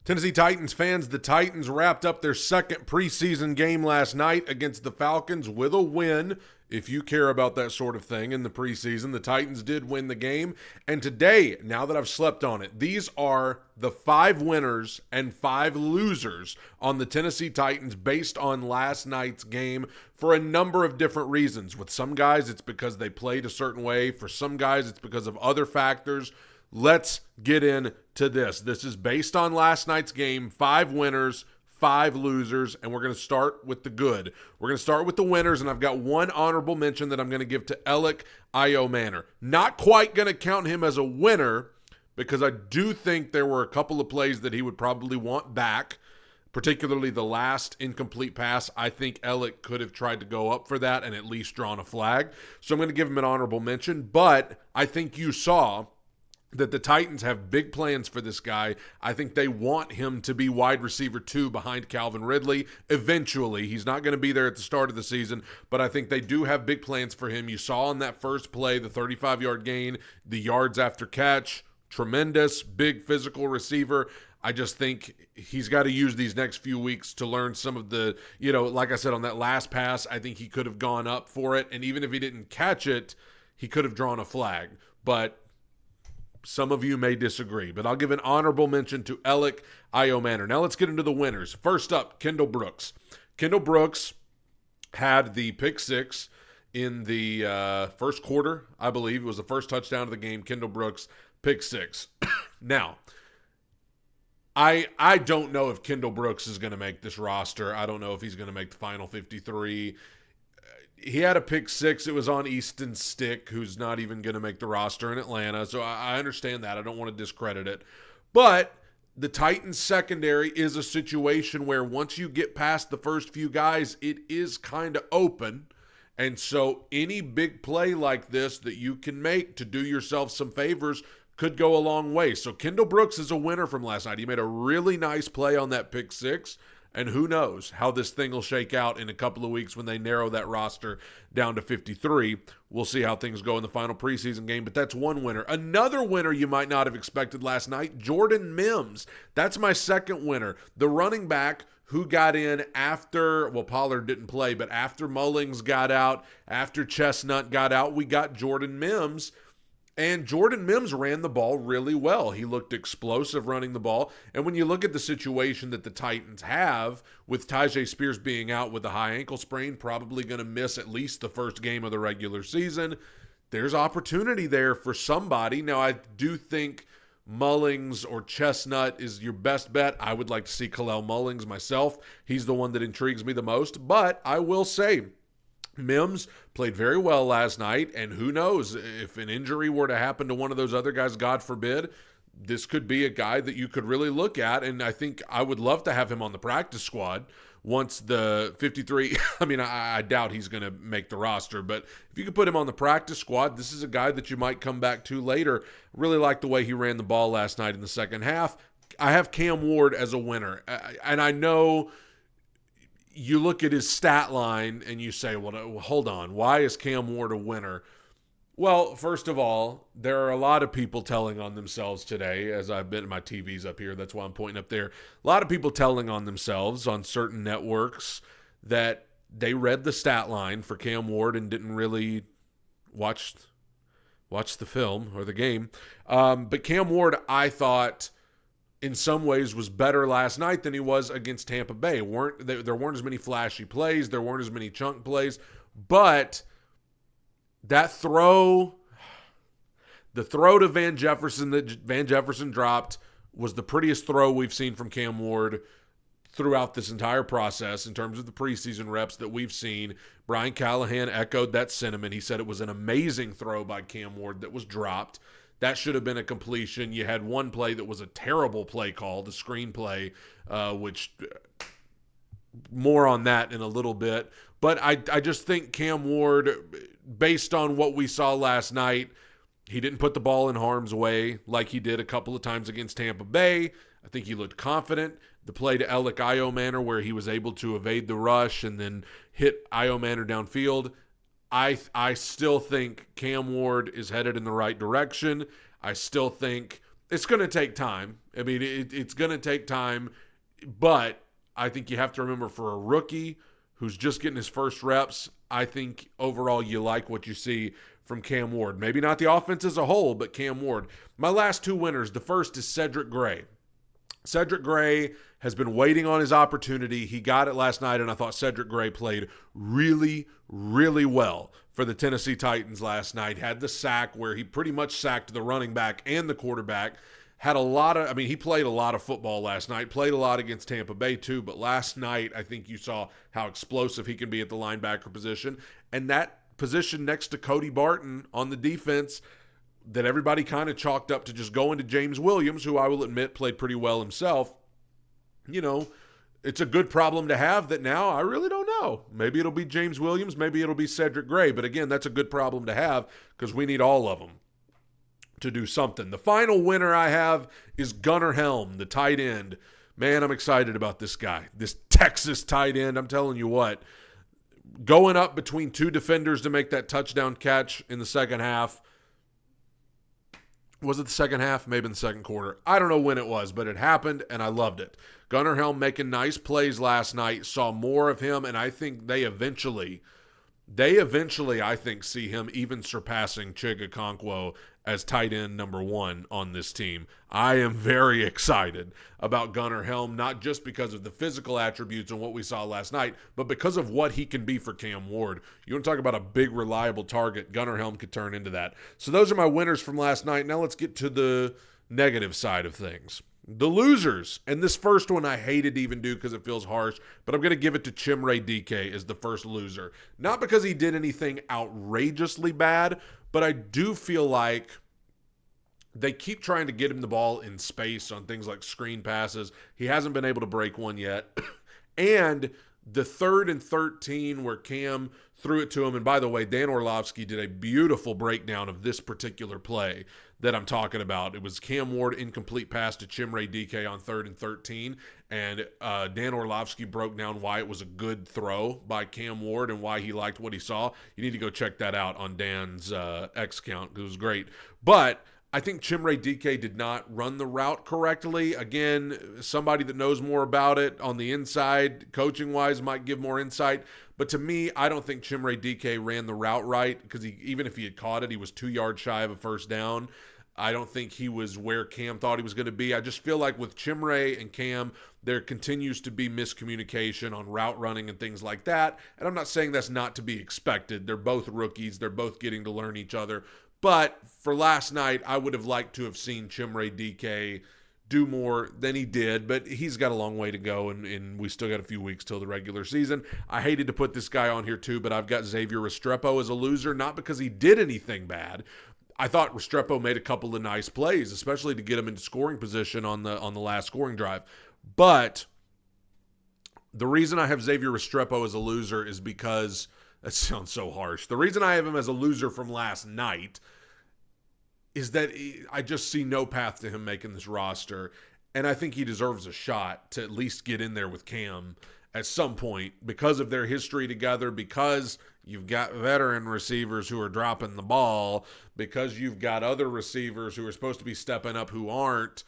Tennessee Titans fans, the Titans wrapped up their second preseason game last night against the Falcons with a win. If you care about that sort of thing in the preseason, the Titans did win the game. And today, now that I've slept on it, these are the 5 winners and 5 losers on the Tennessee Titans based on last night's game for a number of different reasons. With some guys, it's because they played a certain way. For some guys, it's because of other factors. Let's get into this. This is based on last night's game. 5 winners, 5 losers, and we're going to start with the good. We're going to start with the winners, and I've got one honorable mention that I'm going to give to Alec Iomanner. Not quite going to count him as a winner because I do think there were a couple of plays that he would probably want back, particularly the last incomplete pass. I think Alec could have tried to go up for that and at least drawn a flag. So I'm going to give him an honorable mention, but I think you saw that the Titans have big plans for this guy. I think they want him to be wide receiver 2 behind Calvin Ridley eventually. He's not going to be there at the start of the season, but I think they do have big plans for him. You saw on that first play, the 35-yard gain, the yards after catch, tremendous, big physical receiver. I just think he's got to use these next few weeks to learn some of the, like I said, on that last pass, I think he could have gone up for it. And even if he didn't catch it, he could have drawn a flag. But some of you may disagree, but I'll give an honorable mention to Alec Iomanner. Now let's get into the winners. First up, Kendall Brooks. Kendall Brooks had the pick 6 in the first quarter, I believe. It was the first touchdown of the game. Kendall Brooks, pick 6. Now, I don't know if Kendall Brooks is going to make this roster. I don't know if he's going to make the final 53. He had a pick 6. It was on Easton Stick, who's not even going to make the roster in Atlanta. So I understand that. I don't want to discredit it. But the Titans secondary is a situation where once you get past the first few guys, it is kind of open. And so any big play like this that you can make to do yourself some favors could go a long way. So Kendall Brooks is a winner from last night. He made a really nice play on that pick 6. And who knows how this thing will shake out in a couple of weeks when they narrow that roster down to 53. We'll see how things go in the final preseason game, but that's one winner. Another winner you might not have expected last night, Jordan Mims. That's my second winner. The running back who got in after, Pollard didn't play, but after Mullings got out, after Chestnut got out, we got Jordan Mims. And Jordan Mims ran the ball really well. He looked explosive running the ball. And when you look at the situation that the Titans have, with Tyjae Spears being out with a high ankle sprain, probably going to miss at least the first game of the regular season, there's opportunity there for somebody. Now, I do think Mullings or Chestnut is your best bet. I would like to see Kalel Mullings myself. He's the one that intrigues me the most. But I will say, Mims played very well last night, and who knows, if an injury were to happen to one of those other guys, God forbid, this could be a guy that you could really look at, and I think I would love to have him on the practice squad once the 53, I doubt he's going to make the roster, but if you could put him on the practice squad, this is a guy that you might come back to later. Really like the way he ran the ball last night in the second half. I have Cam Ward as a winner, and I know you look at his stat line and you say, well, hold on, why is Cam Ward a winner? Well, first of all, there are a lot of people telling on themselves today, as I've been, my TV's up here, that's why I'm pointing up there. A lot of people telling on themselves on certain networks that they read the stat line for Cam Ward and didn't really watch the film or the game. But Cam Ward, I thought, in some ways was better last night than he was against Tampa Bay. There weren't as many flashy plays. There weren't as many chunk plays. But that throw, the throw to Van Jefferson that Van Jefferson dropped was the prettiest throw we've seen from Cam Ward throughout this entire process in terms of the preseason reps that we've seen. Brian Callahan echoed that sentiment. He said it was an amazing throw by Cam Ward that was dropped. That should have been a completion. You had one play that was a terrible play call, the screen play, which more on that in a little bit. But I just think Cam Ward, based on what we saw last night, he didn't put the ball in harm's way like he did a couple of times against Tampa Bay. I think he looked confident. The play to Alec Iomanner where he was able to evade the rush and then hit Iomanner downfield, I still think Cam Ward is headed in the right direction. I still think It's going to take time. I mean, it's going to take time, but I think you have to remember for a rookie who's just getting his first reps, I think overall you like what you see from Cam Ward. Maybe not the offense as a whole, but Cam Ward. My last two winners, the first is Cedric Gray. Cedric Gray has been waiting on his opportunity. He got it last night, and I thought Cedric Gray played really, really well for the Tennessee Titans last night. Had the sack where he pretty much sacked the running back and the quarterback. He played a lot of football last night, played a lot against Tampa Bay too, but last night I think you saw how explosive he can be at the linebacker position. And that position next to Cody Barton on the defense that everybody kind of chalked up to just going to James Williams, who I will admit played pretty well himself. You know, it's a good problem to have that now I really don't know. Maybe it'll be James Williams, maybe it'll be Cedric Gray. But again, that's a good problem to have because we need all of them to do something. The final winner I have is Gunnar Helm, the tight end. Man, I'm excited about this guy, this Texas tight end. I'm telling you what, going up between two defenders to make that touchdown catch in the second half. Was it the second half? Maybe in the second quarter. I don't know when it was, but it happened, and I loved it. Gunnar Helm making nice plays last night. Saw more of him, and I think they eventually, I think, see him even surpassing Chig Okonkwo as tight end number one on this team. I am very excited about Gunnar Helm, not just because of the physical attributes and what we saw last night, but because of what he can be for Cam Ward. You want to talk about a big, reliable target, Gunnar Helm could turn into that. So those are my winners from last night. Now let's get to the negative side of things. The losers, and this first one I hated to even do because it feels harsh, but I'm going to give it to Chimere Dike as the first loser. Not because he did anything outrageously bad, but I do feel like they keep trying to get him the ball in space on things like screen passes. He hasn't been able to break one yet. And the 3rd and 13 where Cam threw it to him, and by the way, Dan Orlovsky did a beautiful breakdown of this particular play that I'm talking about. It was Cam Ward incomplete pass to Chimere Dike on 3rd and 13, and Dan Orlovsky broke down why it was a good throw by Cam Ward and why he liked what he saw. You need to go check that out on Dan's X account. It was great. But I think Chimere Dike did not run the route correctly. Again, somebody that knows more about it on the inside, coaching-wise, might give more insight. But to me, I don't think Chimere Dike ran the route right because even if he had caught it, he was 2 yards shy of a first down. I don't think he was where Cam thought he was going to be. I just feel like with Chimere and Cam, there continues to be miscommunication on route running and things like that. And I'm not saying that's not to be expected. They're both rookies. They're both getting to learn each other. But for last night, I would have liked to have seen Chimere Dike do more than he did, but he's got a long way to go, and we still got a few weeks till the regular season. I hated to put this guy on here too, but I've got Xavier Restrepo as a loser, not because he did anything bad. I thought Restrepo made a couple of nice plays, especially to get him into scoring position on the last scoring drive. But the reason I have Xavier Restrepo as a loser is because, that sounds so harsh, the reason I have him as a loser from last night is that I just see no path to him making this roster. And I think he deserves a shot to at least get in there with Cam at some point because of their history together, because you've got veteran receivers who are dropping the ball, because you've got other receivers who are supposed to be stepping up who aren't.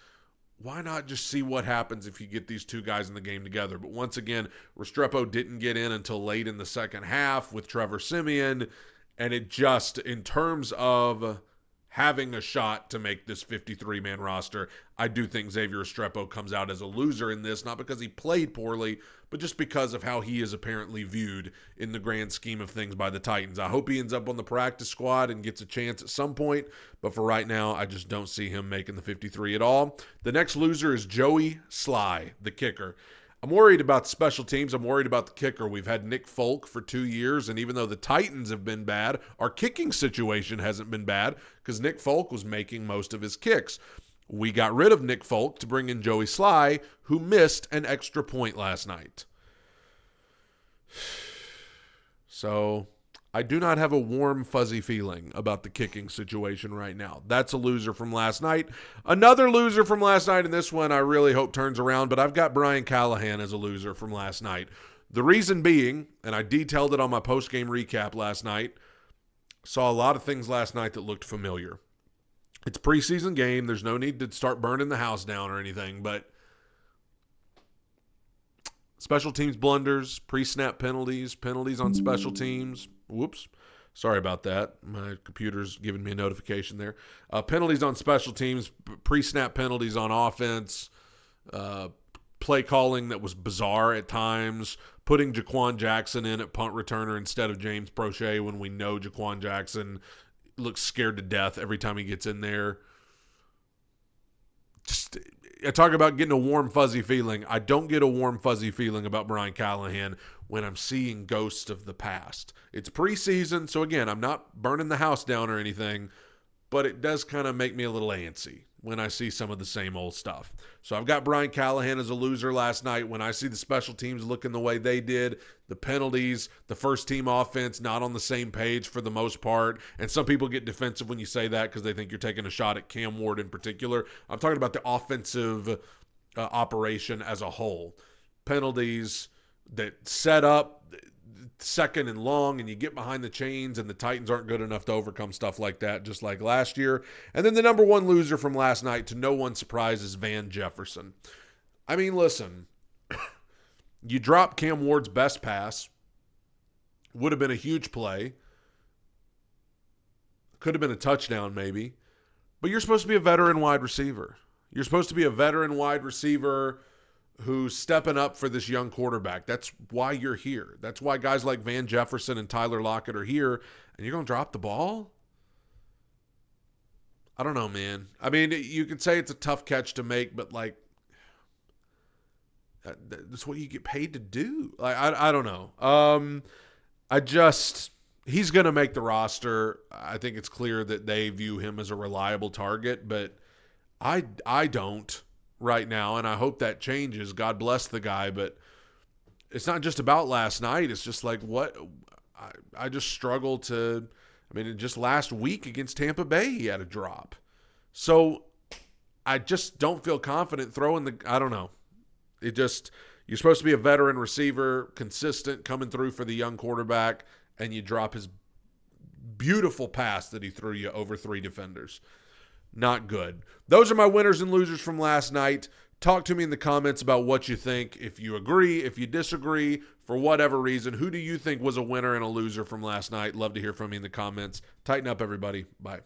Why not just see what happens if you get these two guys in the game together? But once again, Restrepo didn't get in until late in the second half with Trevor Siemian. And it just, in terms of having a shot to make this 53-man roster, I do think Xavier Restrepo comes out as a loser in this, not because he played poorly, but just because of how he is apparently viewed in the grand scheme of things by the Titans. I hope he ends up on the practice squad and gets a chance at some point, but for right now, I just don't see him making the 53 at all. The next loser is Joey Sly, the kicker. I'm worried about special teams. I'm worried about the kicker. We've had Nick Folk for 2 years, and even though the Titans have been bad, our kicking situation hasn't been bad because Nick Folk was making most of his kicks. We got rid of Nick Folk to bring in Joey Sly, who missed an extra point last night. So I do not have a warm, fuzzy feeling about the kicking situation right now. That's a loser from last night. Another loser from last night, and this one I really hope turns around, but I've got Brian Callahan as a loser from last night. The reason being, and I detailed it on my post-game recap last night, saw a lot of things last night that looked familiar. It's a preseason game. There's no need to start burning the house down or anything, but special teams blunders, pre-snap penalties, penalties on special teams. Whoops. Sorry about that. My computer's giving me a notification there. Penalties on special teams, pre-snap penalties on offense, play calling that was bizarre at times, putting Jaquan Jackson in at punt returner instead of James Prochet when we know Jaquan Jackson looks scared to death every time he gets in there. Just, I talk about getting a warm, fuzzy feeling. I don't get a warm, fuzzy feeling about Brian Callahan when I'm seeing ghosts of the past. It's preseason, so again, I'm not burning the house down or anything, but it does kind of make me a little antsy when I see some of the same old stuff. So I've got Brian Callahan as a loser last night. When I see the special teams looking the way they did, the penalties, the first team offense not on the same page for the most part, and some people get defensive when you say that because they think you're taking a shot at Cam Ward in particular. I'm talking about the offensive operation as a whole. Penalties that set up second and long, and you get behind the chains, and the Titans aren't good enough to overcome stuff like that, just like last year. And then the number one loser from last night, to no one's surprise, is Van Jefferson. I mean, listen, you drop Cam Ward's best pass, would have been a huge play, could have been a touchdown maybe, but you're supposed to be a veteran wide receiver. You're supposed to be a veteran wide receiver who's stepping up for this young quarterback. That's why you're here. That's why guys like Van Jefferson and Tyler Lockett are here, and you're going to drop the ball? I don't know, man. I mean, you could say it's a tough catch to make, but, like, that's what you get paid to do. Like, I don't know. He's going to make the roster. I think it's clear that they view him as a reliable target, but I don't right now, and I hope that changes. God bless the guy, but it's not just about last night. It's just like what I just struggle to. I mean, just last week against Tampa Bay, he had a drop. So I just don't feel confident throwing the. I don't know. It just, you're supposed to be a veteran receiver, consistent, coming through for the young quarterback, and you drop his beautiful pass that he threw you over 3 defenders. Not good. Those are my winners and losers from last night. Talk to me in the comments about what you think. If you agree, if you disagree, for whatever reason, who do you think was a winner and a loser from last night? Love to hear from you in the comments. Tighten up, everybody. Bye.